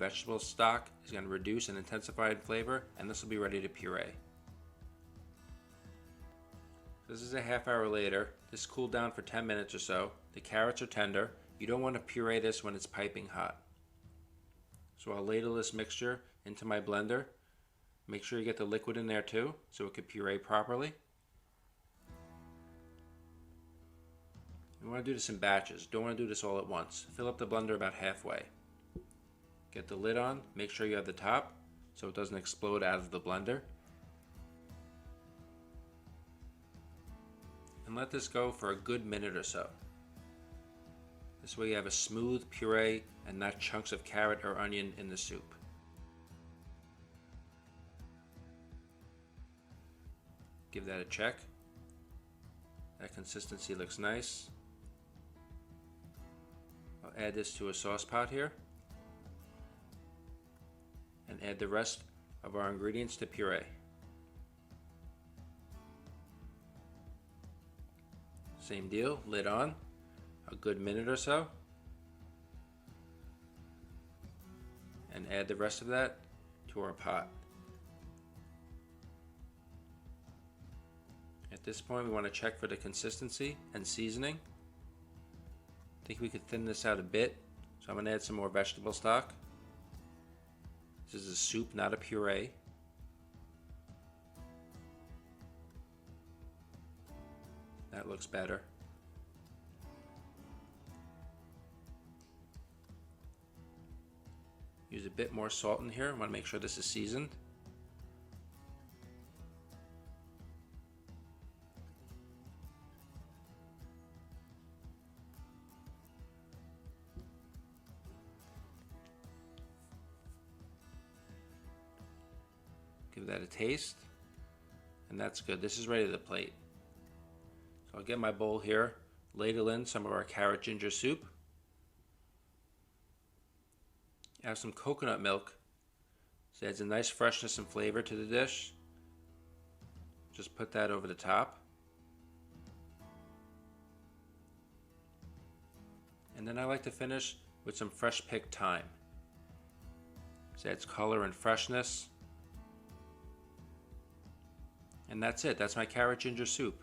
vegetable stock is going to reduce and intensify in flavor, and this will be ready to puree. This is a half hour later. This cooled down for 10 minutes or so. The carrots are tender. You don't want to puree this when it's piping hot. So I'll ladle this mixture into my blender. Make sure you get the liquid in there too, so it can puree properly. You want to do this in batches. Don't want to do this all at once. Fill up the blender about halfway. Get the lid on. Make sure you have the top so it doesn't explode out of the blender. And let this go for a good minute or so. This way you have a smooth puree and not chunks of carrot or onion in the soup. Give that a check. That consistency looks nice. I'll add this to a sauce pot here and add the rest of our ingredients to puree. Same deal, lid on, a good minute or so, and add the rest of that to our pot. At this point we want to check for the consistency and seasoning. I think we could thin this out a bit, so I'm going to add some more vegetable stock. This is a soup, not a puree. That looks better. Use a bit more salt in here. I want to make sure this is seasoned. Give that a taste, and that's good. This is ready to plate. So I'll get my bowl here, ladle in some of our carrot ginger soup. Add some coconut milk. This adds a nice freshness and flavor to the dish. Just put that over the top. And then I like to finish with some fresh picked thyme. This adds color and freshness. And that's it. That's my carrot ginger soup.